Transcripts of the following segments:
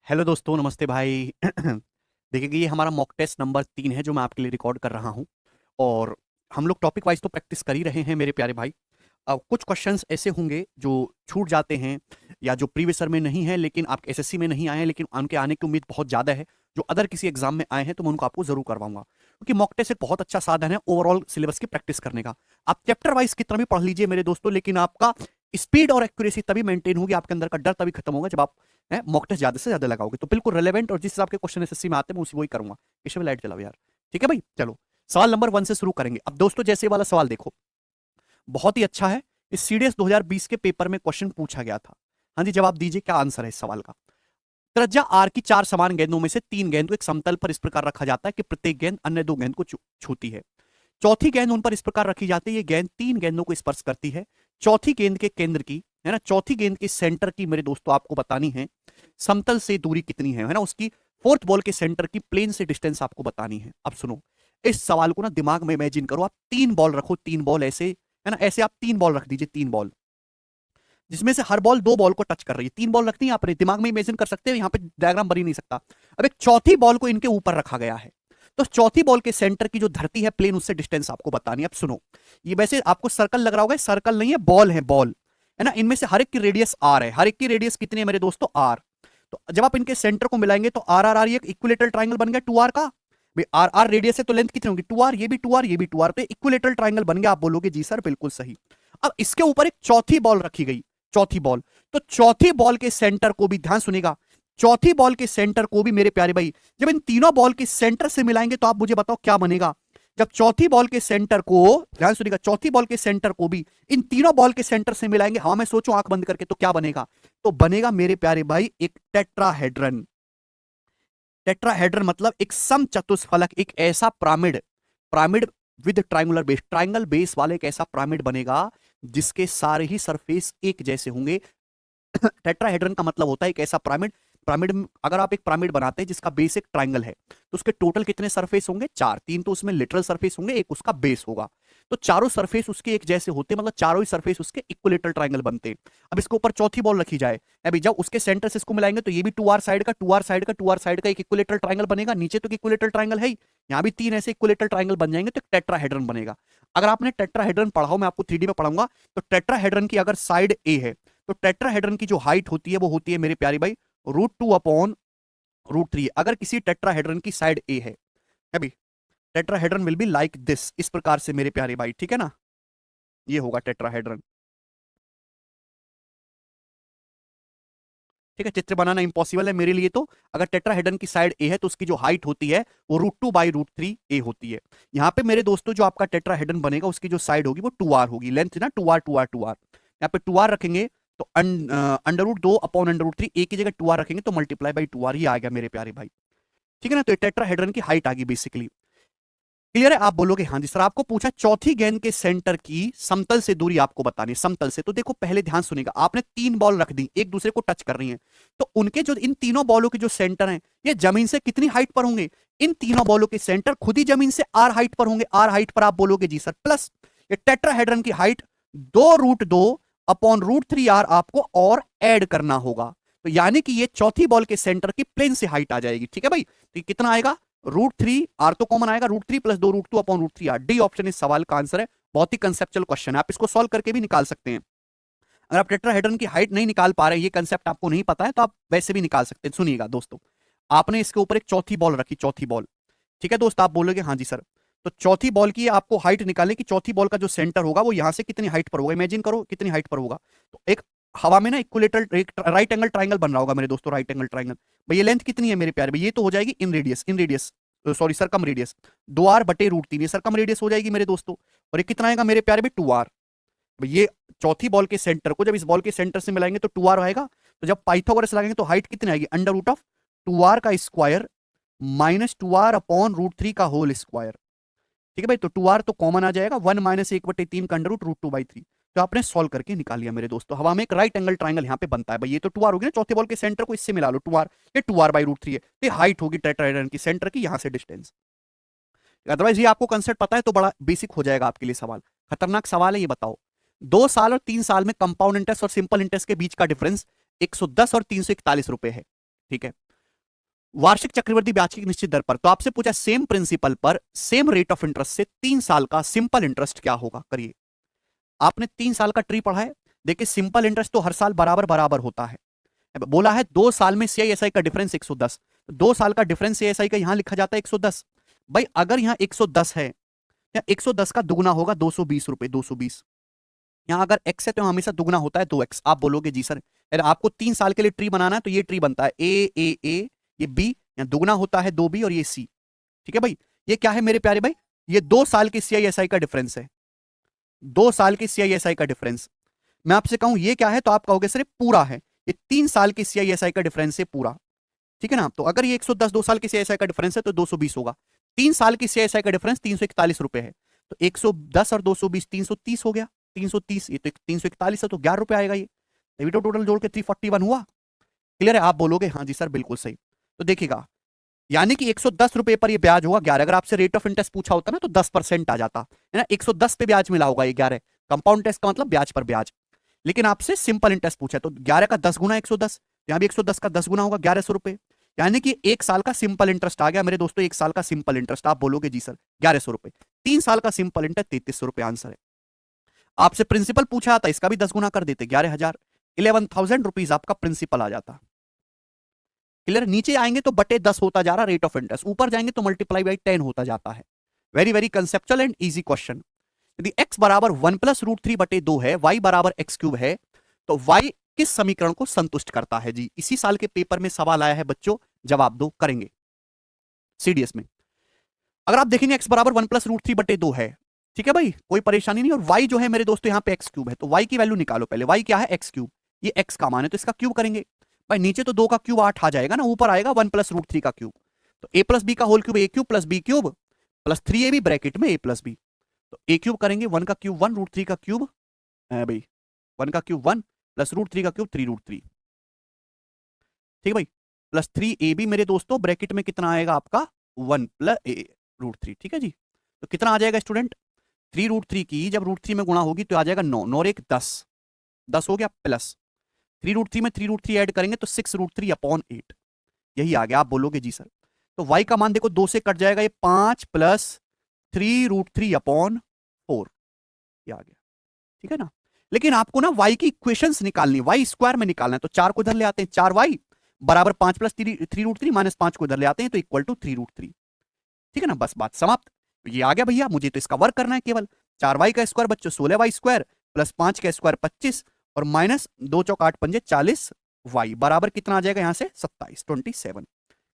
Hello दोस्तों, नमस्ते भाई। देखिए कि ये हमारा मॉक टेस्ट नंबर 3 है जो मैं आपके लिए रिकॉर्ड कर रहा हूँ। और हम लोग टॉपिक वाइज तो प्रैक्टिस कर ही रहे हैं मेरे प्यारे भाई। अब कुछ क्वेश्चंस ऐसे होंगे जो छूट जाते हैं या जो प्रीवियस ईयर में नहीं है लेकिन आप एसएससी में नहीं आए हैं, लेकिन उनके आने की उम्मीद बहुत ज़्यादा है। जो अदर किसी एग्जाम में आए हैं तो मैं उनको आपको जरूर करवाऊंगा, क्योंकि मॉक टेस्ट एक बहुत अच्छा साधन है ओवरऑल सिलेबस की प्रैक्टिस करने का। आप चैप्टर वाइज कितना भी पढ़ लीजिए मेरे दोस्तों, लेकिन आपका स्पीड और एक्यूरेसी तभी मेंटेन होगी, आपके अंदर का डर तभी खत्म होगा जब आप मॉक टेस्ट ज्यादा से ज्यादा लगाओगे। तो बिल्कुल रेलेवेंट और जिस हिसाब के क्वेश्चन एसएससी में आते हैं मैं उसी वही करूंगा। इसमें लाइट चलाओ यार। ठीक है भाई, चलो सवाल नंबर 1 से शुरू करेंगे। अब दोस्तों जैसे वाला सवाल देखो, बहुत ही अच्छा है। इस सीडीएस 2020 के पेपर में क्वेश्चन पूछा गया था। हाँ जी, जवाब दीजिए क्या आंसर है इस सवाल का। त्रिज्या आर की 4 समान गेंदों में से 3 गेंद को एक समतल पर इस प्रकार रखा जाता है कि प्रत्येक गेंद अन्य 2 गेंद को छूती है। चौथी गेंद उन पर इस प्रकार रखी जाती है, ये गेंद 3 गेंदों को स्पर्श करती है। चौथी गेंद के केंद्र की, है ना, चौथी गेंद के सेंटर की मेरे दोस्तों आपको बतानी है। समतल से दूरी कितनी है ना, उसकी फोर्थ बॉल के सेंटर की प्लेन से डिस्टेंस आपको बतानी है। अब सुनो, इस सवाल को ना दिमाग में इमेजिन करो। आप 3 बॉल रखो, 3 बॉल ऐसे, है ना, ऐसे आप 3 बॉल रख दीजिए, 3 बॉल, जिसमें से हर बॉल 2 बॉल को टच कर रही है। 3 बॉल रखती है, आप दिमाग में इमेजिन कर सकते हैं, यहां पे डायग्राम बन ही नहीं सकता। अब एक चौथी बॉल को इनके ऊपर रखा गया है, तो चौथी बॉल के सेंटर की जो धरती है प्लेन, उससे डिस्टेंस आपको बतानी है। अब सुनो, ये वैसे आपको सर्कल लग रहा होगा, सर्कल नहीं है, बॉल है, बॉल, है ना। इनमें से हर एक की रेडियस आर है। हर एक की रेडियस कितनी है मेरे दोस्तों, आर। तो जब आप इनके सेंटर को मिलाएंगे तो आर आर आर, ये इक्विलेटरल ट्राइंगल बन गया 2 आर का। आर आर रेडियस है तो लेंथ कितनी होगी, 2 आर, ये भी 2 आर, ये भी 2 आर, तो इक्विलेटरल ट्राइंगल बन गया। आप बोलोगे जी सर बिल्कुल सही। अब इसके ऊपर एक चौथी बॉल रखी गई, चौथी बॉल। तो चौथी बॉल के सेंटर को भी ध्यान सुनेगा, चौथी बॉल के सेंटर को भी मेरे प्यारे भाई, जब इन तीनों बॉल के सेंटर से मिलाएंगे तो आप मुझे बताओ क्या बनेगा। जब चौथी बॉल के सेंटर को, ध्यान सुनिएगा, चौथी बॉल के सेंटर को भी इन तीनों बॉल के सेंटर से मिलाएंगे, हाँ मैं सोचूं आंख बंद करके, तो क्या बनेगा। तो बनेगा मेरे प्यारे भाई एक टेट्राहेड्रन। टेट्राहेड्रन मतलब एक समचतुष्फलक, एक ऐसा pyramid, pyramid with triangular base, triangle base वाले एक ऐसा पिरामिड बनेगा जिसके सारे ही सरफेस एक जैसे होंगे। टेट्राहेड्रन का मतलब होता है एक ऐसा पिरामिड। पिरामिड, अगर आप एक पिरामिड बनाते हैं जिसका बेस एक ट्राइंगल है, तो उसके टोटल कितने सरफेस होंगे, 4। 3 तो उसमें लिटरल सरफेस होंगे, एक उसका बेस होगा। तो चारों सरफेस उसके एक जैसे होते हैं, मतलब चारों ही सरफेस उसके इक्विलेटरल ट्राइंगल बनते हैं। अब इसके ऊपर चौथी बॉल रखी जाए, अभी जब उसके सेंटर से इसको मिलाएंगे तो ये भी 2 आर साइड का, 2 आर साइड का, 2 आर साइड का एक इक्विलेटरल ट्राइंगल बनेगा। नीचे तो इक्विलेटरल ट्राइंगल है ही, यहाँ भी 3 ऐसे इक्विलेटरल ट्राइंगल बन जाएंगे तो एक टेट्राहेड्रन बनेगा। अगर आपने टेट्राहेड्रन पढ़ा हो, मैं आपको 3D में पढ़ाऊंगा, तो टेट्राहेड्रन की अगर साइड ए है तो टेट्राहेड्रन की जो हाइट होती है वो होती है मेरे प्यारे भाई √2 अपॉन √3। अगर किसी टेट्राहेड्रन की साइड ए है, अभी tetrahedron will be like this, इस प्रकार से मेरे प्यारे भाई, ठीक है ना, ये होगा टेट्राहेड्रन। ठीक है, चित्र बनाना इंपॉसिबल है मेरे लिए तो। अगर टेट्राहेड्रन की साइड ए है तो उसकी जो हाइट होती है वो √2/√3 ए होती है। यहाँ पे मेरे दोस्तों जो आपका टेट्राहेड्रन बनेगा उसकी जो साइड होगी वो 2 आर होगी, लेंथ ना 2 आर 2 आर 2 आर। यहाँ पे 2 आर रखेंगे तो √2 अपॉन √3, ए की जगह 2 आर रखेंगे तो मल्टीप्लाई बाई 2 आर, ये आ गया मेरे प्यारे भाई। ठीक है ना, तो टेट्राहेड्रन की हाइट आ गई बेसिकली। क्लियर है, आप बोलोगे हाँ जी सर। आपको पूछा चौथी गेंद के सेंटर की समतल से दूरी आपको बतानी है, समतल से। तो देखो पहले ध्यान सुनेगा, आपने 3 बॉल रख दी, एक दूसरे को टच कर रही हैं, तो उनके जो इन तीनों बॉलों के जो सेंटर हैं ये जमीन से कितनी हाइट पर होंगे, इन तीनों बॉलों के सेंटर खुद ही जमीन से आर हाइट पर होंगे। आर हाइट पर आप बोलोगे जी सर, प्लस ये टेट्राहेड्रन की हाइट 2√2 अपॉन √3 आर आपको और ऐड करना होगा। तो यानी कि ये चौथी बॉल के सेंटर की प्लेन से हाइट आ जाएगी। ठीक है भाई, तो कितना आएगा, √3, आर तो कॉमन आएगा, √3 प्लस 2√2 अपॉन √3 आर। डी ऑप्शन इस सवाल का आंसर है। बहुत ही कंसेप्चुअल क्वेश्चन है, आप इसको सॉल्व करके भी निकाल सकते हैं। अगर आप टेट्राहेड्रन की हाइट नहीं निकाल पा रहे, ये कंसेप्ट आपको नहीं पता है, तो आप वैसे भी निकाल सकते हैं। सुनिएगा दोस्तों, आपने इसके ऊपर एक चौथी बॉल रखी, चौथी बॉल, ठीक है दोस्त, आप बोलोगे हाँ जी सर। तो चौथी बॉल की आपको हाइट निकालने की, चौथी बॉल का जो सेंटर होगा वो यहां से कितनी हाइट पर होगा, इमेजिन करो कितनी हाइट पर होगा। तो एक हवा में ना इक्विलेटरल एक राइट एंगल ट्राइंगल बन रहा होगा मेरे दोस्तों, राइट एंगल ट्राइंगल। भाई ये लेंथ कितनी है मेरे प्यारे भाई, ये तो हो जाएगी inradius, inradius, sorry circumradius, 2r/√3, ये सरकम रेडियस हो जाएगी मेरे दोस्तों। और ये कितना आएगा मेरे प्यारे भाई, 2r। ये चौथी बॉल के सेंटर को जब इस बॉल के सेंटर से मिलाएंगे तो 2r आएगा। तो जब पाइथागोरस लगाएंगे तो हाइट कितनी आएगी, √2r का स्क्वायर माइनस 2r अपॉन √3 का होल स्क्वायर। ठीक है भाई, तो 2r तो कॉमन आ जाएगा, 1 माइनस 1/3 का अंडर रूट √2/3। तो आपने सॉल्व करके निकाल लिया मेरे दोस्तों। हवा में एक राइट एंगल ट्राइंगल यहाँ पे बनता है भाई, ये तो 2r होगी ना, चौथे बॉल के सेंटर को इससे मिला लो 2r, ये 2r/√3 है, ये हाइट होगी टेट्राहेड्रन की सेंटर की, यहाँ से डिस्टेंस। अदरवाइज ये आपको कंसेप्ट पता है तो बड़ा बेसिक हो जाएगा आपके लिए सवाल। खतरनाक सवाल है ये, बताओ 2 साल और 3 साल में कंपाउंड इंटरेस्ट और सिंपल इंटरेस्ट के बीच का डिफरेंस 110 और 341 रुपए है। ठीक है, वार्षिक चक्रवृद्धि ब्याज की निश्चित दर पर, तो आपसे पूछा सेम प्रिंसिपल पर सेम रेट ऑफ इंटरेस्ट से 3 साल का सिंपल इंटरेस्ट क्या होगा, करिए। आपने 3 साल का ट्री पढ़ा है। देखिए सिंपल इंटरेस्ट तो हर साल बराबर बराबर होता है। बोला है 2 साल में सीआईएसआई का डिफरेंस 110, 2 साल का डिफरेंस सीआईएसआई का यहां लिखा जाता है 110। भाई अगर यहां 110 है, या 110 का दुगुना होगा 220 रुपए, 220। यहां अगर एक्स है तो हमेशा दुगुना होता है 2x। आप बोलोगे जी सर, अगर आपको 3 साल के लिए ट्री बनाना है तो ये ट्री बनता है ए, ये बी, यहाँ दुगुना होता है 2b, और ये सी। ठीक है भाई, ये क्या है मेरे प्यारे भाई, ये 2 साल की सीआईएसआई का डिफरेंस है, 2 साल की सीआईएसआई का डिफरेंस। मैं आपसे कहूं ये क्या है, तो आप कहोगे सर ये पूरा है, ये 3 साल की सीआईएसआई का डिफरेंस है पूरा। ठीक है ना, तो अगर ये 110 2 साल की सीआईएसआई का डिफरेंस है तो 220 होगा। 3 साल की सीआईएसआई का डिफरेंस 341 रुपए है, तो 110 और 220 330 हो गया, 330, ये तो 341 है तो 11 रुपए आएगा ये, तभी तो टोटल जोड़ के 341 हुआ। क्लियर है, आप बोलोगे हाँ जी सर बिल्कुल सही। तो देखिएगा, यानी कि 110 रुपए पर ये ब्याज होगा 11। अगर आपसे रेट ऑफ इंटरेस्ट पूछा होता ना तो 10% आ जाता है ना, 110 पे ब्याज मिला होगा ये 11। कंपाउंड इंटरेस्ट का मतलब ब्याज पर ब्याज। लेकिन आपसे सिंपल इंटरेस्ट पूछा तो 11 का 10 गुना 110, यहाँ भी 110 का 10 गुना होगा 1100 रुपए, यानी कि 1 साल का सिंपल इंटरेस्ट आ गया मेरे दोस्तों। 1 साल का सिंपल इंटरेस्ट, आप बोलोगे जी सर 1100 रुपए, 3 साल का सिंपल इंटरेस्ट 3300 रुपए आंसर है। आपसे प्रिंसिपल पूछा था, इसका भी 10 गुना कर देते, 11,000, 11,000 रुपीज आपका प्रिंसिपल आ जाता। क्लियर, नीचे आएंगे तो बटे 10 होता जा रहा रेट ऑफ इंटरेस्ट, ऊपर जाएंगे तो मल्टीप्लाई बाई 10 होता जाता है। Very very conceptual and easy question. यदि x बराबर 1 प्लस रूट 3 बटे 2 है, y बराबर एक्स क्यूब है, तो y किस समीकरण को संतुष्ट करता है जी। इसी साल के पेपर में सवाल आया है बच्चों, जवाब दो, करेंगे सीडीएस में। अगर आप देखेंगे x बराबर 1 प्लस रूट 3 बटे 2 है, ठीक है भाई, कोई परेशानी नहीं। और y जो है मेरे दोस्तों यहाँ पे एक्स क्यूब है, तो y की वैल्यू निकालो पहले। y क्या है, एक्स क्यूब, ये x का मान है तो इसका क्यूब करेंगे। भाई नीचे तो 2 का क्यूब 8 आ जाएगा ना, ऊपर आएगा 1 प्लस रूट 3 का क्यूब, तो a प्लस बी का whole cube, A cube plus B cube plus 3ab bracket में a प्लस बी, तो ए क्यूब करेंगे, 1 का क्यूब 1, रूट 3 का क्यूब भाई 1 का क्यूब 1 प्लस रूट 3 का क्यूब 3 रूट 3। ठीक है भाई, प्लस 3ab मेरे दोस्तों, ब्रैकेट में कितना आएगा आपका 1 प्लस रूट 3। ठीक है जी, तो कितना आ जाएगा स्टूडेंट, 3 रूट 3 की जब रूट 3 में गुणा होगी तो आ जाएगा 9, 9 और 1 10, 10 हो गया, प्लस 3 रूट 3 में 3 रूट 3 ऐड करेंगे तो 6 रूट 3 अपॉन 8, यही आ गया। आप बोलोगे जी सर, तो y का मान देखो 2 से कट जाएगा, ये 5 प्लस 3 रूट 3 अपॉन 4, ये आ गया। ठीक है ना, लेकिन आपको ना y की इक्वेशंस निकालनी, y स्क्वायर में निकालना है, तो 4 को इधर ले आते हैं, 4y बराबर 5 प्लस 3 रूट 3 माइनस 5 को इधर ले आते हैं तो इक्वल टू 3 रूट 3। ठीक है ना, बस बात समाप्त। ये आ गया भैया, मुझे तो इसका वर्क करना है केवल। 4y का स्क्वायर बच्चों 16y स्क्वायर प्लस 5 का स्क्वायर 25 और माइनस 2 चौक 8 पंजे 40, y बराबर कितना आ जाएगा यहाँ से 27, 27।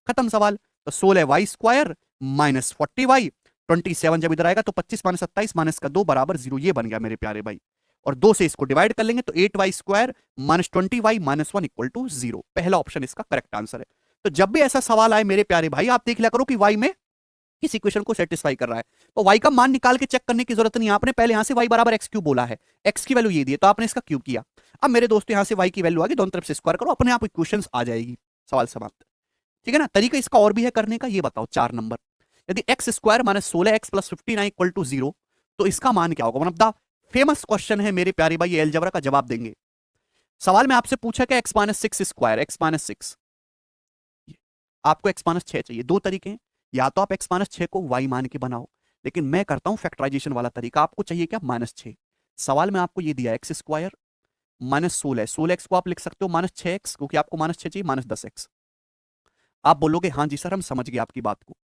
खत्म सवाल। तो 16y स्क्वायर माइनस 40y, 27 जब इधर आएगा तो 25 माइनस 27 माइनस का 2 बराबर 0, ये बन गया मेरे प्यारे भाई। और 2 से इसको डिवाइड कर लेंगे तो 8y square minus 20y minus 1 equal to 0। पहला ऑप्शन इसका करेक्ट आंसर है। तो जब भी ऐसा सवाल आए मेरे प्यारे भाई, आप देख लिया करो कि y में किस इक्वेशन को सेटिस्फाई कर रहा है, तो y का मान निकाल के चेक करने की जरूरत नहीं। आपने पहले यहां से y बराबर एक्स क्यूब बोला है, x की वैल्यू ये दी है तो आपने इसका क्यूब किया। अब मेरे दोस्तों यहां से y की वैल्यू आ गई, दोनों तरफ से स्क्वायर करो, अपने आप इक्वेशंस आ जाएगी, सवाल समाप्त। ठीक है ना, तरीका इसका और भी है करने का, ये बताओ 4 नंबर। यदि x square minus 16x plus 59 equal to 0, तो इसका मान क्या होगा। One of the famous question है मेरे प्यारे भाई, ये अलजेब्रा का जवाब देंगे। सवाल में आपसे पूछा कि x minus 6 square, x minus 6, आपको x माइनस 6 चाहिए। दो तरीके हैं, या तो आप x माइनस 6 को y मान के बनाओ, लेकिन मैं करता हूं फैक्टराइजेशन वाला तरीका। आपको चाहिए क्या, माइनस 6। सवाल में आपको ये दिया एक्स स्क्वायर माइनस 16x को आप लिख सकते हो माइनस 6x, क्योंकि आपको माइनस 6 चाहिए, माइनस 10x। आप बोलोगे हाँ जी सर हम समझ गए आपकी बात को,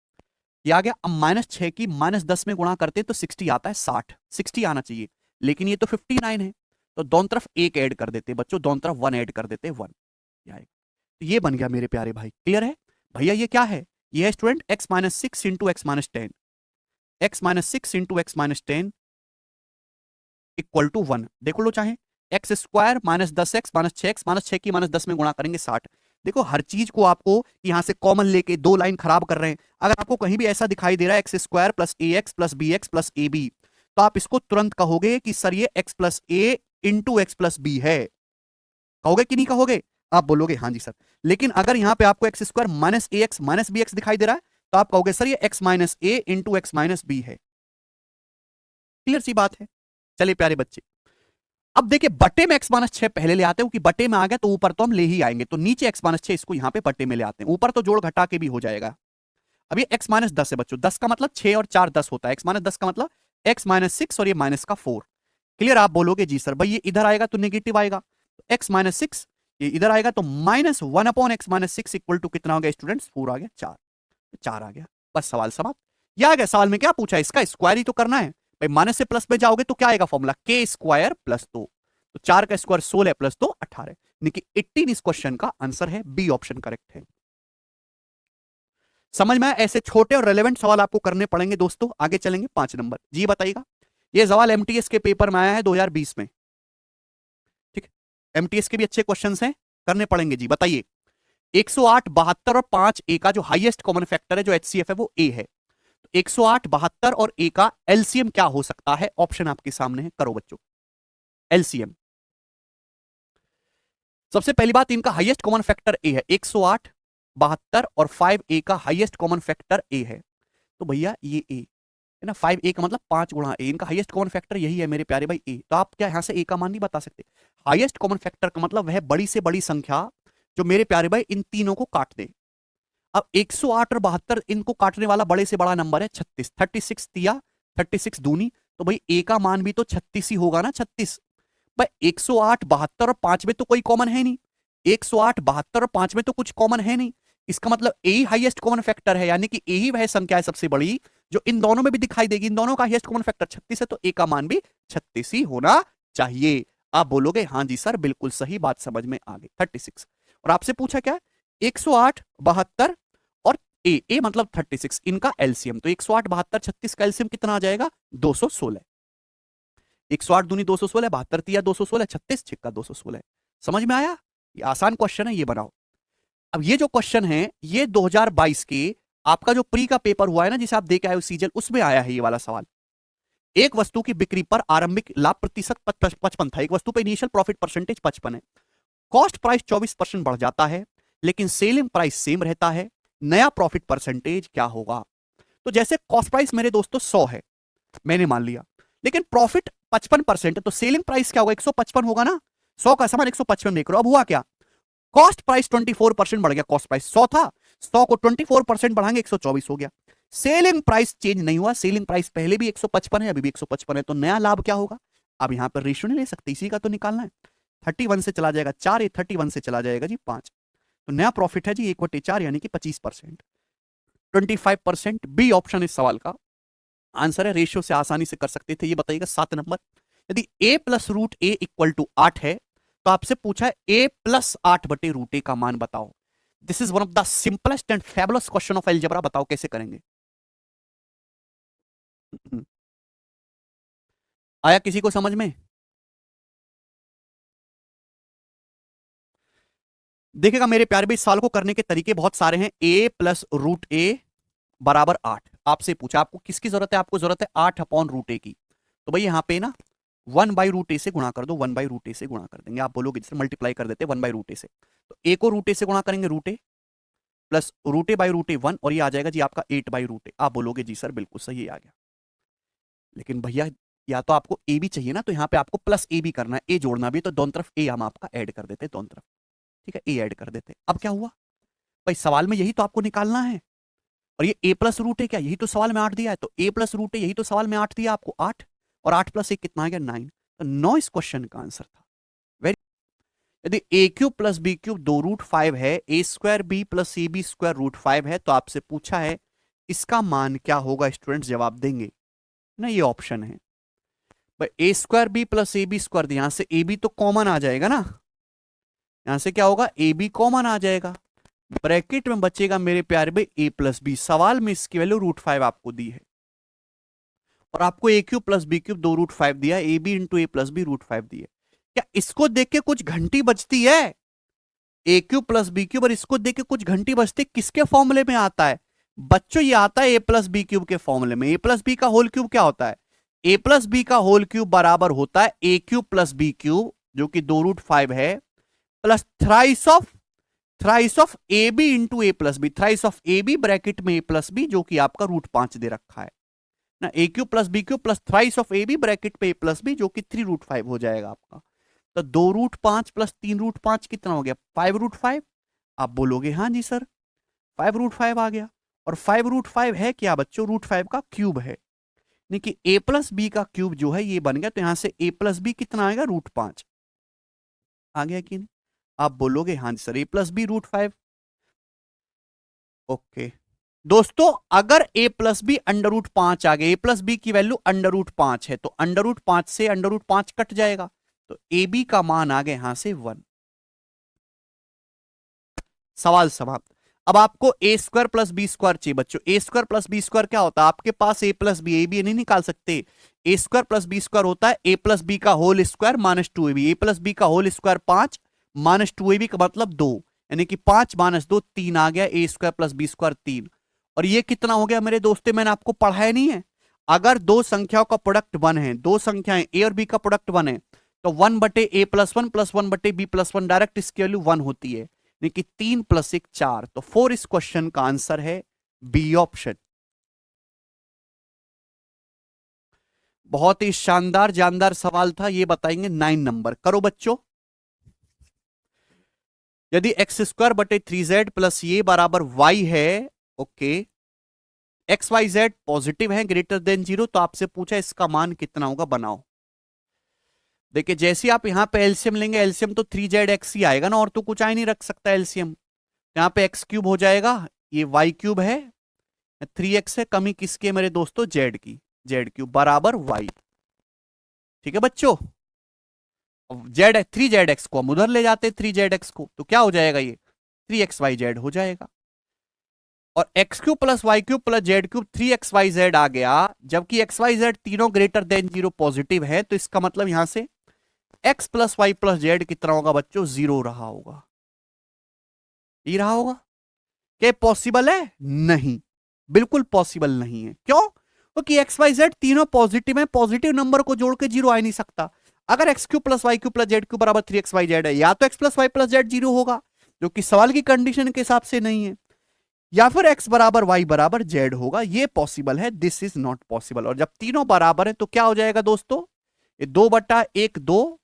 ये आ गया। अब माइनस 6 की माइनस 10 में गुणा करते हैं तो 60 आता है, 60 आना चाहिए, लेकिन ये तो 59 है, तो दोनों तरफ एक ऐड कर देते हैं बच्चों, दोनों तरफ 1 ऐड कर देते हैं, 1 आएगा। तो ये बन गया मेरे प्यारे भाई, क्लियर है भैया। ये क्या है, ये है student x minus 6 into x minus 10, x minus 6 into x minus 10 equal to 1। देख लो चाहे, x square minus 10x minus 6x, minus 6 की माइनस 10 में गुणा करेंगे 60। देखो हर चीज को आपको यहां से कॉमन लेके 2 लाइन खराब कर रहे हैं। अगर आपको कहीं भी ऐसा दिखाई दे रहा है x square plus a x plus b x plus a b, तो आप इसको तुरंत कहोगे कि सर ये x plus a into x plus b है। कहोगे कि नहीं कहोगे, आप बोलोगे हाँ जी सर। लेकिन अगर यहां पे आपको एक्स स्क्वायर माइनस ए एक्स माइनस बी एक्स दिखाई दे रहा है, तो आप कहोगे सर ये एक्स माइनस ए इंटू एक्स माइनस बी है। क्लियर सी बात है। चलिए प्यारे बच्चे, अब देखिए बटे में x माइनस 6 पहले ले आते हैं, क्योंकि बटे में आ गया तो ऊपर तो हम ले ही आएंगे, तो नीचे x माइनस 6 इसको यहां पे बटे में ले आते हैं, ऊपर तो जोड़ घटा के भी हो जाएगा। अब ये x माइनस 10 है बच्चों, 10 का मतलब 6 और 4 10 होता है, x माइनस 10 का मतलब x माइनस 6 और ये माइनस का 4। क्लियर? आप बोलोगे जी सर भाई ये इधर आएगा तो नेगेटिव आएगा, x माइनस 6 ये इधर आएगा तो minus 1 upon x minus 6 equal to कितना हो गया स्टूडेंट्स? 4 आ गया, 4, 4 आ गया, बस सवाल समाप्त। ये आ गया। सवाल में क्या पूछा है? इसका स्क्वायर ही तो करना है भाई, माइनस से प्लस में जाओगे तो क्या आएगा फॉर्मूला? के स्क्वायर प्लस 2, तो 4 का स्क्वायर 16 प्लस 2 18, यानी कि 18 इस क्वेश्चन का आंसर है, बी ऑप्शन करेक्ट है। समझ में आया? ऐसे छोटे और रेलेवेंट सवाल आपको करने पड़ेंगे दोस्तों। आगे चलेंगे 5 नंबर, जी बताइएगा। ये सवाल एमटीएस के पेपर में आया है 2020 में, ठीक है, एमटीएस के भी अच्छे क्वेश्चंस हैं, करने पड़ेंगे जी। बताइए 108 72 और 5 ए का जो हाईएस्ट कॉमन फैक्टर है जो एचसीएफ है वो ए है, 108 72 और ए का एलसीएम क्या हो सकता है? ऑप्शन आपके सामने है, करो बच्चों एलसीएम। सबसे पहली बात, इनका हाईएस्ट कॉमन फैक्टर ए है, 108 72 और 5 ए का हाईएस्ट कॉमन फैक्टर ए है, तो भैया ये ए है ना, 5 ए का मतलब 5 गुणा ए, इनका हाईएस्ट कॉमन फैक्टर यही है मेरे प्यारे भाई ए। तो आप क्या यहां से ए का मान नहीं बता सकते? हाईएस्ट कॉमन फैक्टर का मतलब वह बड़ी से बड़ी संख्या जो मेरे प्यारे भाई इन तीनों को काट दे। अब 108 और 72 इनको काटने वाला बड़े से बड़ा नंबर है 36, 36 तिया 36 दूनी, तो भाई ए का मान भी तो 36 ही होगा ना, 36। भाई 108 72 और 5 में तो कोई कॉमन है नहीं, 108 72 और 5 में तो कुछ कॉमन है नहीं, इसका मतलब ए ही हाईएस्ट कॉमन फैक्टर है, यानी कि ए ही वह संख्या है सबसे बड़ी जो इन दोनों में भी दिखाई देगी। इन दोनों का हाईएस्ट कॉमन फैक्टर 36 है, तो ए का मान भी 36 ही होना चाहिए। आप बोलोगे हाँ जी सर बिल्कुल सही बात, समझ में आ गई, 36। और आपसे पूछा क्या? 108 72 और ए मतलब 36, इनका एलसीएम, तो 108 72 36 का एलसीएम कितना आ जाएगा? 216। 108 दूनी 216, 72 तिया 216, 36 छिक्का 216। समझ में आया? ये आसान क्वेश्चन है, ये बनाओ। अब ये जो क्वेश्चन है ये 2022 के आपका जो प्री का पेपर हुआ है ना, जिसे आप दे के आए हो सीजल, उसमें आया है ये वाला सवाल। एक वस्तु की बिक्री पर आरंभिक लाभ प्रतिशत 55 था, एक वस्तु पर इनिशियल प्रॉफिट परसेंटेज 55 है, कॉस्ट प्राइस 24% बढ़ जाता है लेकिन सेलिंग प्राइस सेम रहता है, नया प्रॉफिट परसेंटेज क्या होगा? तो जैसे कॉस्ट प्राइस मेरे दोस्तों 100 है, मैंने मान लिया, लेकिन प्रॉफिट 55% है, तो सेलिंग प्राइस क्या होगा? 155 होगा ना, 100 का सामान 155 देख रहे हो। अब हुआ क्या? कॉस्ट प्राइस 24% बढ़ गया, कॉस्ट प्राइस 100 था, 100 को 24% बढ़ाएंगे 124 हो गया। सेलिंग प्राइस चेंज नहीं हुआ, सेलिंग प्राइस पहले भी 155 है, अभी भी 155 है, तो नया लाभ क्या होगा? अब यहां पर रेशियो नहीं ले सकते, इसी का तो निकालना है। 31 से चला जाएगा 4, ये 31 से चला जाएगा जी 5, तो नया प्रॉफिट है जी 1/4 यानी कि 25%, 25%। बी ऑप्शन इस सवाल का आंसर है, रेशियो से आसानी से कर सकते थे। ये बताइएगा 7 नंबर, यदि a plus root a equal to 8 है तो आपसे पूछा है a प्लस 8 बटे रूट ए का मान बताओ। This is one of the simplest and fabulous question of algebra. बताओ कैसे करेंगे? आया किसी को समझ में? देखिएगा मेरे प्यारे भाई, सवाल को करने के तरीके बहुत सारे हैं। a प्लस रूट ए बराबर 8, आपसे पूछा आपको किसकी जरूरत है? आपको जरूरत है 8 अपॉन रूट ए की, तो भाई यहां पे ना 1 बाई रूट ए से गुणा कर दो, 1 बाई रूट ए से गुणा कर देंगे। आप बोलोगे जैसे मल्टीप्लाई कर देते 1 बाई रूट ए से, तो ए को रूट ए से गुणा करेंगे, root A plus root A by root A 1, और ये आ जाएगा जी आपका 8 बाई रूट ए। आप बोलोगे जी सर बिल्कुल सही आ गया, लेकिन भैया या तो आपको ए भी चाहिए ना, तो यहाँ पे आपको प्लस ए भी करना है, ए जोड़ना भी, तो दोनों तरफ ए हम आपका ऐड कर देते, दोनों तरफ, ठीक है, ए ऐड कर देते। अब क्या हुआ भाई? सवाल में यही तो आपको निकालना है, और ये a प्लस रूट है क्या? यही तो सवाल में 8 दिया है, तो a प्लस रूट है, यही तो सवाल में 8 दिया आपको, 8 और 8 प्लस 1 कितना आ गया? 9, तो 9 इस क्वेश्चन का आंसर था। वेरी, यदि a cube plus B cube 2 root 5 है, a square b plus c b square root 5 है, तो आपसे पूछा है इसका मान क्या होगा? स्टूडेंट्स जवाब देंगे ना, ये ऑप्शन है भाई, a square b plus a b square, यहां से ए बी तो कॉमन आ जाएगा ना, यहां से क्या होगा? ए बी कॉमन आ जाएगा, ब्रैकेट में बचेगा मेरे प्यारे भाई a प्लस बी। सवाल में इसकी वैल्यू रूट 5 आपको दी है, और आपको a cube plus B cube 2 root 5 दिया है, a b into a plus b root 5 दी है। क्या इसको देख के कुछ घंटी बजती है? a cube plus B cube और इसको देख के कुछ घंटी बजती, किसके फॉर्मूले में आता है बच्चों? ये आता है a प्लस बी क्यूब के फॉर्मूले में। a प्लस बी का होल क्यूब क्या होता है? a प्लस बी का होल क्यूब बराबर होता है a cube plus B cube, जो कि 2 रूट 5 है, plus thrice of A b into a plus b, thrice of A B bracket में ए प्लस बी, जो कि आपका रूट 5 दे रखा है ना, A cube plus B cube plus thrice of A B bracket पे ए प्लस बी, जो कि 3 रूट 5 हो जाएगा आपका। तो 2√5 प्लस 3√5 कितना हो गया? 5√5। आप बोलोगे हाँ जी सर 5√5 आ गया। और 5√5 है क्या बच्चों? √5 का क्यूब है, यानी कि a प्लस बी का क्यूब जो है ये बन गया। तो यहां से a प्लस बी कितना आएगा? √5 आ गया कि नहीं? आप बोलोगे हाँ जी sir a plus B √5। Okay दोस्तों, अगर a प्लस बी √5 आ गया, a प्लस बी की वैल्यू √5 है, तो √5 से √5 कट जाएगा, तो ए बी का मान आ गया यहां से 1। सवाल समाप्त। अब आपको ए स्क्वायर प्लस बी स्क्वायर चाहिए बच्चों। ए स्क्वायर प्लस बी स्क्वायर क्या होता है? आपके पास ए प्लस बी, ए बी नहीं निकाल सकते। ए स्क्वायर प्लस बी स्क्वायर होता है ए प्लस बी का होल स्क्वायर माइनस 2ab। ए प्लस बी का होल स्क्वायर 5 माइनस 2ab का मतलब 2, यानी कि 5 माइनस 2 3 आ गया। ए स्क्वायर प्लस बी स्क्वायर 3। और ये कितना हो गया मेरे दोस्तों? मैंने आपको पढ़ाया नहीं है, अगर दो संख्याओं का प्रोडक्ट 1 है, दो संख्याएं ए और बी का प्रोडक्ट 1 है, तो 1/a+1 प्लस 1/b+1 डायरेक्ट इसकी वैल्यू 1 होती है, यानी कि 3 + 1 4। तो 4 इस क्वेश्चन का आंसर है बी ऑप्शन। बहुत ही शानदार जानदार सवाल था। ये बताएंगे 9 नंबर। करो बच्चों। यदि x² / 3z प्लस ये बराबर y है, okay, x y z positive है ग्रेटर देन 0, तो आपसे पूछा इसका मान कितना होगा, बनाओ। देखिए जैसे आप यहां पे एलसीएम लेंगे, एलसीएम तो 3z(x) ही आएगा ना, और तो कुछ आ ही नहीं रख सकता एलसीएम। यहां पे x³ हो जाएगा, ये y³ है, 3x है, कमी किसकी है मेरे दोस्तों? z की। z³ बराबर y। ठीक है बच्चों, जेड 3z(x) को हम उधर ले जाते 3z(x) को, तो क्या हो जाएगा? ये 3xyz हो जाएगा। और x³ plus y³ plus z³ 3xyz आ गया, जबकि xyz तीनों ग्रेटर देन 0 पॉजिटिव है, तो इसका मतलब यहां से x plus y plus z कितना होगा बच्चों? 0 रहा होगा। ये रहा होगा। क्या पॉसिबल है? नहीं, बिल्कुल पॉसिबल नहीं है। क्यों? क्योंकि एक्स वाई जेड तीनों पॉजिटिव है, पॉजिटिव नंबर को जोड़ के 0 आ ही नहीं सकता। अगर x³ plus y³ plus z³ बराबर 3xyz है, या तो x plus y plus z 0 होगा, जो कि सवाल की कंडीशन के हिसाब से नहीं है, या फिर x बराबर y बराबर z होगा। ये पॉसिबल है, दिस इज नॉट पॉसिबल। और जब तीनों बराबर है तो क्या हो जाएगा दोस्तों? ये 2/1 2,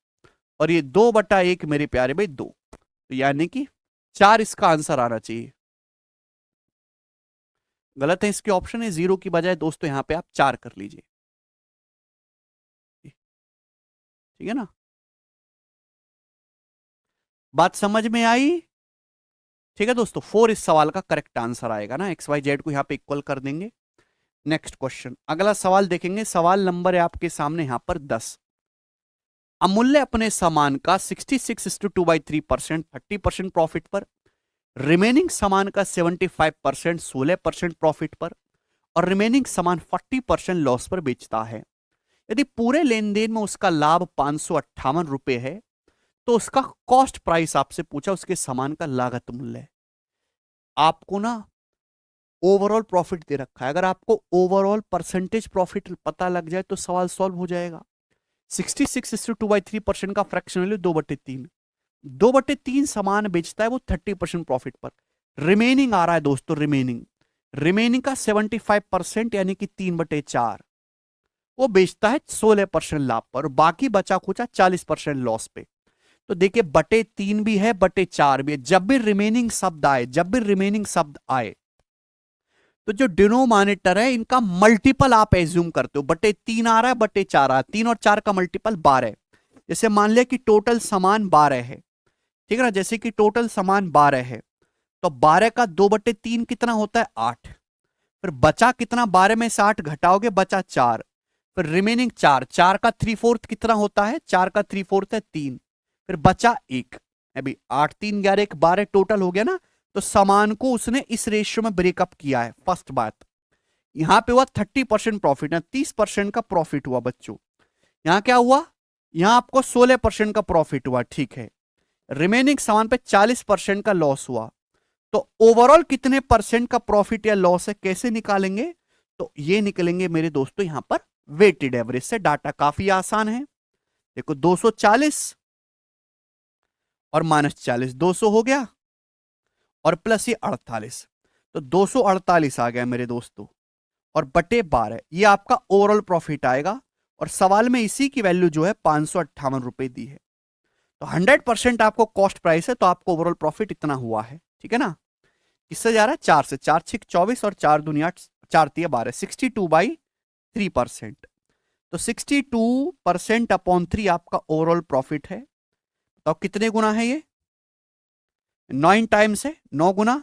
और ये 2/1 मेरे प्यारे भाई 2, तो यानी कि 4 इसका आंसर आना चाहिए। गलत है इसके ऑप्शन है, 0 की बजाय दोस्तों यहां पे आप 4 कर लीजिए। ठीक है ना? बात समझ में आई? ठीक है दोस्तों, 4 इस सवाल का करेक्ट आंसर आएगा ना, एक्स वाई जेड को यहां पे इक्वल कर देंगे। नेक्स्ट क्वेश्चन, अगला सवाल देखेंगे। सवाल नंबर है आपके सामने यहां पर 10। अमूल्य अपने सामान का 66:2/3% 30% प्रॉफिट पर, रिमेनिंग सामान का 75% 16% प्रॉफिट पर, और रिमेनिंग सामान 40% लॉस पर बेचता है। यदि पूरे लेन देन में उसका लाभ 558 रुपए है, तो उसका कॉस्ट प्राइस आपसे पूछा, उसके सामान का लागत मूल्य है। आपको ना ओवरऑल प्रॉफिट दे रखा है, अगर आपको ओवरऑल परसेंटेज प्रॉफिट पता लग जाए तो सवाल सॉल्व हो जाएगा। 66:2/3% का फ्रैक्शन वैल्यू 2/3, 2/3 सामान बेचता है वो 30% प्रॉफिट पर। रिमेनिंग आ रहा है दोस्तों, रिमेनिंग रिमेनिंग का 75% यानी कि 3/4 वो बेचता है 16% लाभ पर, बाकी बचा खुचा 40% लॉस पे। तो देखिए /3 भी है, /4 भी है। जब भी रिमेनिंग शब्द आए, जब भी रिमेनिंग शब्द आए, तो जो डिनोमिनेटर है इनका मल्टीपल आप एज्यूम करते हो। /3 आ रहा है, /4 आ रहा है, 3 और 4 का मल्टीपल 12 है। जैसे मान लिया कि टोटल सामान 12 है, ठीक है ना, जैसे कि टोटल सामान 12 है, तो 12 का 2/3 कितना होता है? 8। फिर बचा कितना? 12 में से 8 घटाओगे बचा 4, फिर रिमेनिंग 4, 4 का 3/4 कितना होता है? 4 का 3/4 है 3, फिर बचा 1। अभी 8 3 11 1 12 टोटल हो गया ना। तो सामान को उसने इस रेशियो में ब्रेकअप किया है। फर्स्ट बात, यहां पे हुआ 30% प्रॉफिट है, 30% का प्रॉफिट हुआ बच्चों। यहां क्या हुआ? यहां आपको 16% का प्रॉफिट हुआ, ठीक है। रिमेनिंग सामान पे 40% का लॉस हुआ। तो ओवरऑल कितने परसेंट का प्रॉफिट या लॉस है, कैसे निकालेंगे? तो ये निकलेंगे मेरे दोस्तों यहां पर वेटेड एवरेज से। डाटा काफी आसान है। देखो 240 और -40, 200 हो गया, और प्लस ये 48, तो 248 आ गया मेरे दोस्तों, और /12 ये आपका ओवरऑल प्रॉफिट आएगा। और सवाल में इसी की वैल्यू जो है 558 रुपए दी है। तो 100% आपको कॉस्ट प्राइस है, तो आपको ओवरऑल प्रॉफिट इतना हुआ है, ठीक है ना। किससे जा रहा है? 4 से। 4 6 24 और 4 दूनी 8, 4 3 12, 62/3%। तो 62% अपॉन 3 आपका ओवरऑल प्रॉफिट है। तो अब कितने गुना है ये? 9 टाइम्स है, 9 गुना।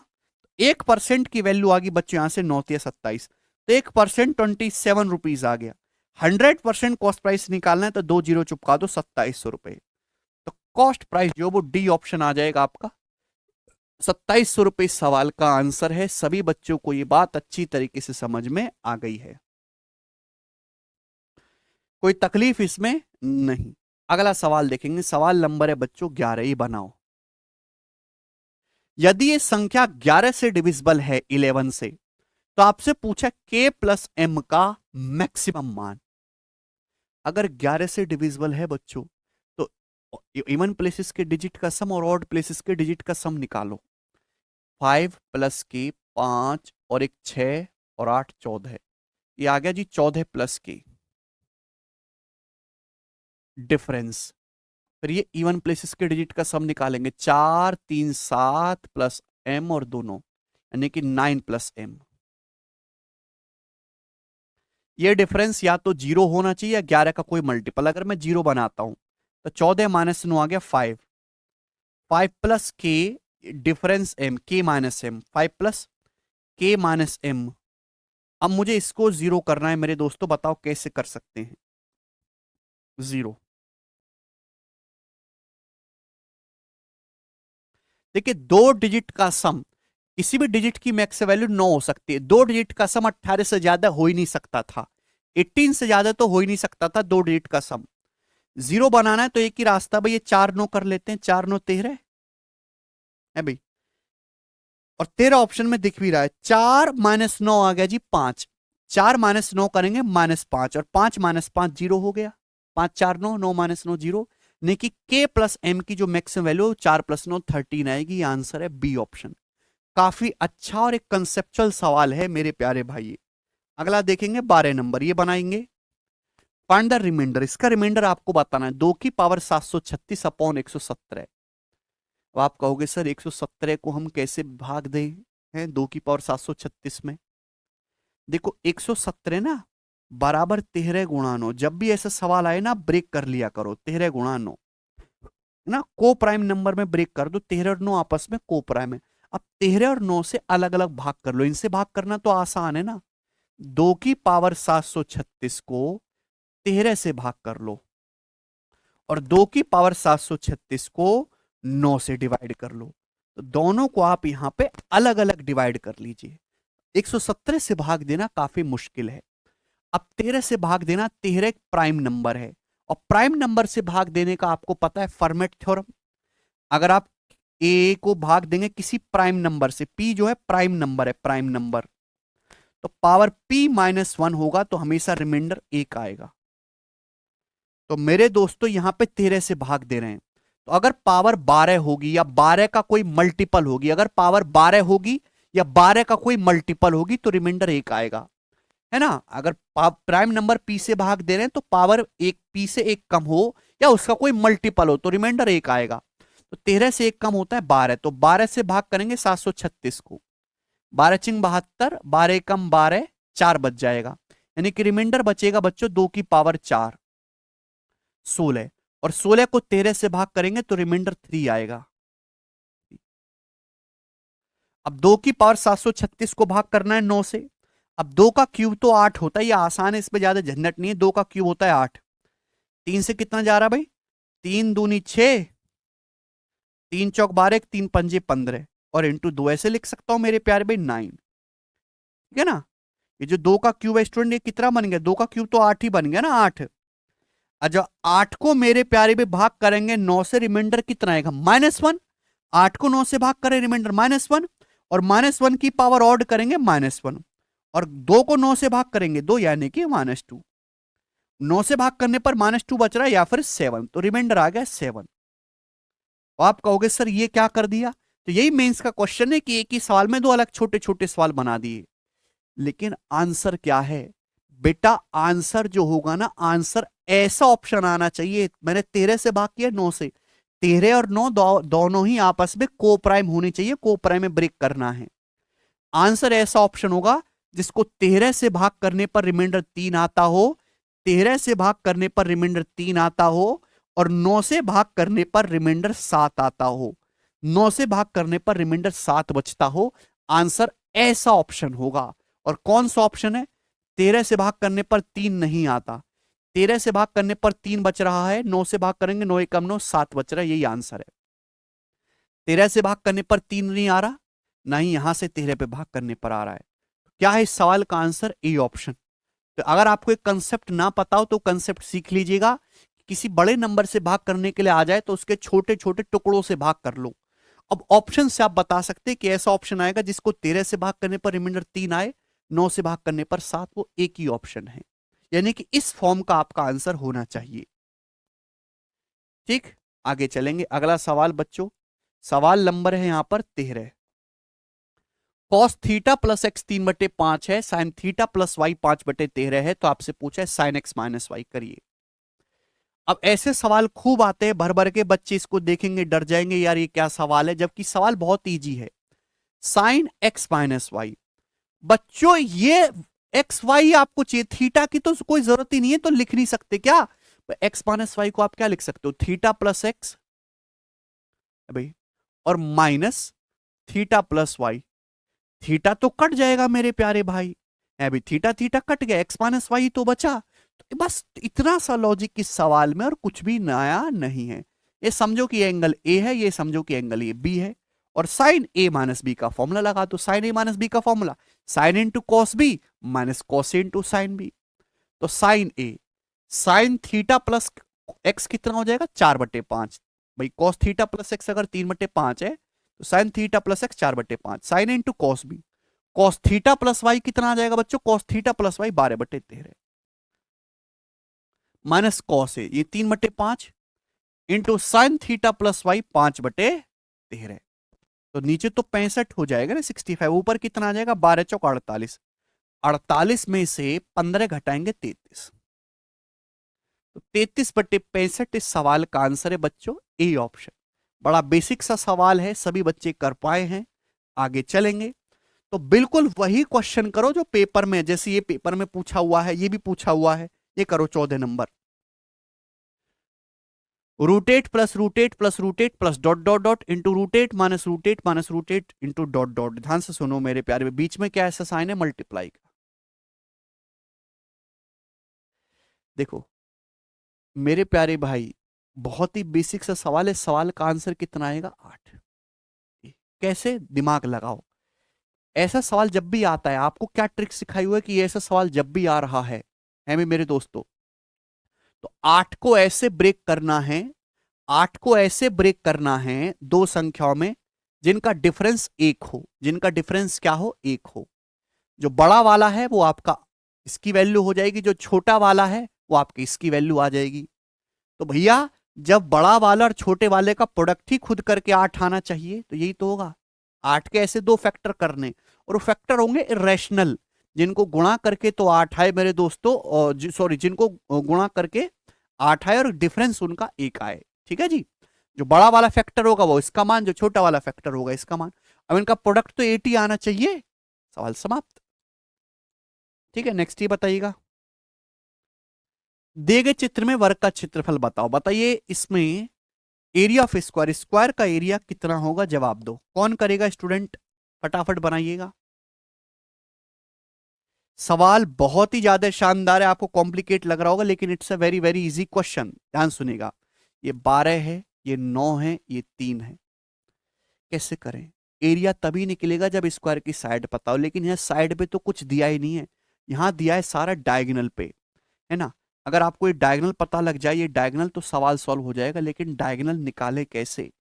1% की वैल्यू आ गई बच्चों यहां से, 9 27, तो 1% 27 रुपीज आ गया। 100% कॉस्ट प्राइस निकालना है तो 2 जीरो चुपका दो, 2700 रुपए। तो कॉस्ट प्राइस जो वो डी ऑप्शन आ जाएगा आपका, 2700 रुपए इस सवाल का आंसर है। सभी बच्चों को ये बात अच्छी तरीके से समझ में आ गई है, कोई तकलीफ इसमें नहीं। अगला सवाल देखेंगे, सवाल नंबर है बच्चों 11, ही बनाओ। यदि ये संख्या 11 से डिविजिबल है 11 से, तो आपसे पूछा k प्लस एम का मैक्सिमम मान। अगर 11 से डिविजिबल है बच्चों, तो इवन प्लेसेस के डिजिट का सम और ऑड प्लेसेस के डिजिट का सम निकालो। 5 प्लस के 5 और एक 6 और 8 14, ये आ गया जी 14 प्लस के डिफरेंस। फिर ये इवन प्लेसेस के डिजिट का सम निकालेंगे, 4 3 7 प्लस एम और दोनों, यानी कि 9 प्लस एम। ये डिफरेंस या तो जीरो होना चाहिए या 11 का कोई मल्टीपल। अगर मैं जीरो बनाता हूं तो 14 माइनस 9 आ गया 5, 5 प्लस के डिफरेंस एम, के माइनस एम, 5 प्लस के माइनस एम। अब मुझे इसको जीरो करना है मेरे दोस्तों, बताओ कैसे कर सकते हैं जीरो? देखिए, दो डिजिट का सम, किसी भी डिजिट की मैक्स वैल्यू 9 हो सकती है। दो डिजिट का सम 18 से ज्यादा हो ही नहीं सकता था, 18 से ज्यादा तो हो ही नहीं सकता था दो डिजिट का सम। जीरो बनाना है तो एक ही रास्ता भाई, ये 4 9 कर लेते हैं, 4 9 13 है भाई। और 13 ऑप्शन में दिख भी रहा है। 4 माइनस 9 आ गया जी 5, 4 माइनस 9 करेंगे -5, और 5 माइनस 5 जीरो हो गया। 5 4 9, 9 माइनस 9 जीरो। नहीं कि के प्लस एम की जो मैक्सिमम वैल्यू 4 प्लस 9 13 आएगी। आंसर है बी ऑप्शन। काफी अच्छा और एक कंसेप्चुअल सवाल है मेरे प्यारे भाई। अगला देखेंगे 12 नंबर, ये बनाएंगे। फाइंड द रिमाइंडर, इसका रिमाइंडर आपको बताना है। 2 की पावर 736 अपॉन 117। अब आप कहोगे सर 117 को हम कैसे भाग दें हैं 2 की पावर 736 में? देखो 117 ना बराबर 13 गुणा 9। जब भी ऐसा सवाल आए ना ब्रेक कर लिया करो, 13 गुणा 9 ना, को प्राइम नंबर में ब्रेक कर दो। 13 और 9 आपस में को प्राइम है। अब 13 और 9 से अलग अलग भाग कर लो, इनसे भाग करना तो आसान है ना। 2 की पावर 736 को 13 से भाग कर लो, और 2 की पावर 736 को 9 से डिवाइड कर लो। तो दोनों को आप यहां पे अलग अलग डिवाइड कर लीजिए। 117 से भाग देना काफी मुश्किल है। अब 13 से भाग देना, 13 एक प्राइम नंबर है, और प्राइम नंबर से भाग देने का आपको पता है फॉर्मेट थ्योरम। अगर आप ए को भाग देंगे किसी प्राइम नंबर से, पी जो है प्राइम नंबर है, प्राइम नंबर, तो पावर पी -1 होगा, तो हमेशा रिमाइंडर 1 आएगा। तो मेरे दोस्तों यहां पे 13 से भाग दे रहे हैं, तो अगर पावर 12 होगी या 12 का कोई मल्टीपल होगी, अगर पावर 12 होगी या 12 का कोई मल्टीपल होगी तो रिमाइंडर 1 आएगा, है ना। अगर प्राइम नंबर पी से भाग दे रहे हैं तो पावर एक पी से 1 कम हो या उसका कोई मल्टीपल हो तो रिमाइंडर 1 आएगा। तो 13 से 1 कम होता है 12, तो 12 से भाग करेंगे 736 को, 12 चिंग 72, 12 कम 12, 4 बच जाएगा, यानी कि रिमाइंडर बचेगा बच्चों 2 की पावर 4, 16। और 16 को 13 से भाग करेंगे तो रिमाइंडर 3 आएगा। अब 2 की पावर 736 को भाग करना है 9 से। अब 2 का क्यूब तो 8 होता है, ये आसान है, इसमें ज्यादा झंझट नहीं है। 2 का क्यूब होता है 8, 3 से कितना जा रहा है भाई, 3 दूनी 6, 3 चौक 12, 3 पंजे 15, और इंटू 2 ऐसे लिख सकता हूं मेरे प्यारे भाई 9, ठीक है ना। ये जो 2 का क्यूब है स्टूडेंट, ये कितना बन गया, 2 का क्यूब तो 8 ही बन गया ना, 8। अच्छा 8 को मेरे प्यारे में भाग करेंगे 9 से, रिमाइंडर कितना आएगा -1। 8 को 9 से भाग करें रिमाइंडर -1, और -1 की पावर ऑड करेंगे -1, और 2 को 9 से भाग करेंगे 2, यानी कि -2। 9 से भाग करने पर -2 बच रहा है या फिर 7, तो रिमाइंडर आ गया 7। तो आप कहोगे सर ये क्या कर दिया, तो यही मेंस का क्वेश्चन है कि एक ही सवाल में दो अलग छोटे छोटे सवाल बना दिए। लेकिन आंसर क्या है बेटा, आंसर जो होगा ना, आंसर ऐसा ऑप्शन आना चाहिए। मैंने 13 से भाग किया 9 से, 13 और 9 दोनों ही आपस में को प्राइम होनी चाहिए, को प्राइम में ब्रेक करना है। आंसर ऐसा ऑप्शन होगा जिसको 13 से भाग करने पर रिमाइंडर 3 आता हो, 13 से भाग करने पर रिमाइंडर 3 आता हो और 9 से भाग करने पर रिमाइंडर 7 आता हो, 9 से भाग करने पर रिमाइंडर 7 बचता हो। आंसर ऐसा ऑप्शन होगा। और कौन सा ऑप्शन है? 13 से भाग करने पर 3 नहीं आता, 13 से भाग करने पर 3 बच रहा है, 9 से भाग करेंगे 9 एकम 9, 7 बच रहा है, यही आंसर है। 13 से भाग करने पर 3 नहीं आ रहा, ना ही यहां से 13 पे भाग करने पर आ रहा है। क्या है इस सवाल का आंसर? A option. तो अगर आपको एक कंसेप्ट ना पता हो तो कंसेप्ट सीख लीजिएगा। किसी बड़े नंबर से भाग करने के लिए आ जाए तो उसके छोटे छोटे टुकड़ों से भाग कर लो। अब ऑप्शन से आप बता सकते हैं कि ऐसा ऑप्शन आएगा जिसको 13 से भाग करने पर रिमाइंडर 3 आए, 9 से भाग करने पर 7, वो एक ही ऑप्शन है। यानी कि इस फॉर्म का आपका आंसर होना चाहिए। ठीक, आगे चलेंगे। अगला सवाल बच्चों, सवाल नंबर है यहां पर 13। कॉस थीटा प्लस एक्स 3/5 है, साइन थीटा प्लस वाई 5/13 है, तो आपसे पूछा है साइन एक्स माइनस वाई करिए। अब ऐसे सवाल खूब आते हैं, भर भर के बच्चे इसको देखेंगे डर जाएंगे, यार ये क्या सवाल है, जबकि सवाल बहुत इजी है। साइन एक्स माइनस वाई, बच्चों ये एक्स वाई आपको चाहिए, थीटा की तो कोई जरूरत ही नहीं है, तो लिख नहीं सकते क्या? एक्स माइनस वाई को आप क्या लिख सकते हो? थीटा प्लस एक्स भाई, और minus theta plus y. Theta तो कट जाएगा मेरे प्यारे भाई, अभी थीटा थीटा कट गया, एक्स माइनस वाई तो बचा। तो बस इतना सा लॉजिक इस सवाल में, और कुछ भी नया नहीं है। ये समझो कि एंगल ए है, ये समझो कि एंगल ए बी है, और साइन ए माइनस बी का फॉर्मूला लगा दो। साइन ए माइनस बी का formula sine into cos b minus cos into sine b. तो sine a, sine theta plus x कितना हो जाएगा? 4/5। भाई कॉस थीटा प्लस एक्स अगर 3/5 है तो sine theta plus X 4/5, sine into cos B, cos theta plus Y कितना आ जाएगा बच्चों? Cos theta plus Y 12/13 minus cos A ये 3/5 into sine theta plus Y 5/13। तो नीचे तो 65 हो जाएगा ना, 65, ऊपर कितना आ जाएगा? 12 चौक 48, 48 में से 15 घटाएंगे 33, तो 33/65 इस सवाल का आंसर है बच्चों, ए ऑप्शन। बड़ा बेसिक सा सवाल है, सभी बच्चे कर पाए हैं। आगे चलेंगे तो बिल्कुल वही क्वेश्चन करो जो पेपर में, जैसे ये पेपर में पूछा हुआ है, ये भी पूछा हुआ है, ये करो 14 number. Root eight plus root eight plus root eight plus dot dot dot into root eight minus root eight into dot dot. ध्यान से सुनो मेरे प्यारे, बीच में क्या ऐसा साइन है? मल्टीप्लाई का। देखो मेरे प्यारे भाई, बहुत ही बेसिक सा सवाल है, सवाल का आंसर कितना आएगा? 8। कैसे? दिमाग लगाओ। ऐसा सवाल जब भी आता है, आपको क्या ट्रिक सिखाई हुई है कि ऐसा सवाल जब भी आ रहा है मेरे दोस्तों, तो 8 को ऐसे ब्रेक करना है, 8 को ऐसे ब्रेक करना है दो संख्याओं में जिनका डिफरेंस 1 हो, जिनका डिफरेंस क्या हो? 1 हो। जो बड़ा वाला है वो आपका इसकी वैल्यू हो जाएगी, जो छोटा वाला है वो आपकी इसकी वैल्यू आ जाएगी। तो भैया जब बड़ा वाला और छोटे वाले का प्रोडक्ट ही खुद करके 8 आना चाहिए, तो यही तो होगा। 8 के ऐसे दो फैक्टर करने, और वो फैक्टर होंगे इरेशनल, जिनको गुणा करके तो 8 आए मेरे दोस्तों, और सॉरी जिनको गुणा करके 8 आए और डिफरेंस उनका 1 आए। ठीक है जी, जो बड़ा वाला फैक्टर होगा वो इसका मान, जो छोटा वाला फैक्टर होगा इसका मान। अब इनका प्रोडक्ट तो 8 ही आना चाहिए, सवाल समाप्त। ठीक है, नेक्स्ट ये बताइएगा, दिए गए चित्र में वर्ग का क्षेत्रफल बताओ। बताइए इसमें एरिया ऑफ स्क्वायर, स्क्वायर का एरिया कितना होगा? जवाब दो। कौन करेगा स्टूडेंट? फटाफट बनाइएगा। सवाल बहुत ही ज्यादा शानदार है, आपको कॉम्प्लिकेट लग रहा होगा, लेकिन it's a very very easy question. ध्यान सुनिएगा, ये 12 है, ये 9 है, ये 3 है। कैसे करें? एरिया तभी निकलेगा जब स्क्वायर की साइड पता हो, लेकिन यहाँ साइड पे तो कुछ दिया ही नहीं है, यहाँ दिया है सारा डायगोनल पे, है ना। अगर आपको ये डायगोनल पता लग जाए, ये डायगोनल, तो सवाल सॉल्व हो जाएगा, लेकिन डायगोनल निकाले कैसे?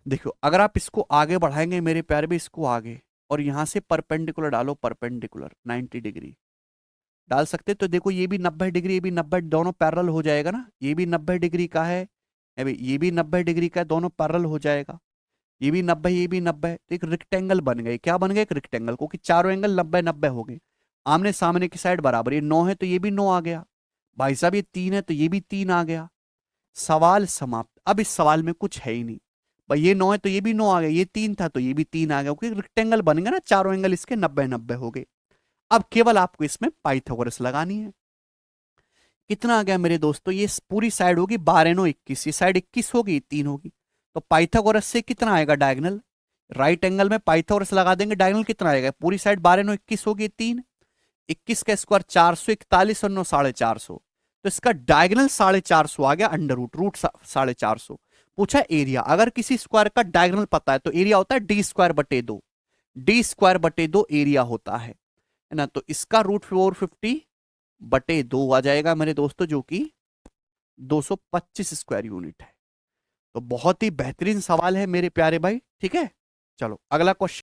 देखो अगर आप इसको आगे बढ़ाएंगे मेरे प्यारे भी, इसको आगे, और यहां से परपेंडिकुलर डालो, परपेंडिकुलर 90 डिग्री डाल सकते, तो देखो ये भी 90 डिग्री, ये भी 90, दोनों पैरेलल हो जाएगा ना। ये भी 90 डिग्री का है, भाई ये भी 90 डिग्री का है, दोनों पैरेलल हो जाएगा। ये भी 90, ये भी 90, तो एक रेक्टेंगल बन गए। क्या बन गए? एक रेक्टेंगल, क्योंकि चारों एंगल 90 90 हो गए, आमने सामने की साइड बराबर। ये 9 है तो ये भी 9 आ गया, भाई साहब ये 3 है तो ये भी 3 आ गया। सवाल समाप्त। अब इस सवाल में कुछ है ही नहीं भाई, ये 9 है तो ये भी 9 आ गया, ये 3 था तो ये भी 3 आ गया, क्योंकि रेक्टेंगल बनेगा ना, चारों एंगल इसके 90-90 हो गए। अब केवल आपको इसमें पाइथागोरस लगानी है। कितना आ गया मेरे दोस्तों, ये पूरी साइड होगी 12 9 21, ये साइड 21 होगी, 3 होगी। तो पाइथागोरस से कितना आएगा डायगोनल, राइट एंगल में पाइथागोरस लगा देंगे, डायगोनल कितना आएगा, पूरी साइड 12 9 21 होगी, 3, 21 का स्क्वायर 441 और 9 450, तो इसका डायगोनल 450 आ गया, अंडर रूट रूट 450। पूछा एरिया, अगर किसी स्क्वायर का डायगोनल पता है तो एरिया होता है d² बटे 2, d² बटे 2 एरिया होता है ना। तो इसका √450/2 आ जाएगा मेरे दोस्तों, जो कि 225 स्क्वायर यूनिट है। तो बहुत ही बेहतरीन सवाल है मेरे प्यारे भाई, ठीक है। चलो अगला क्वेश्चन।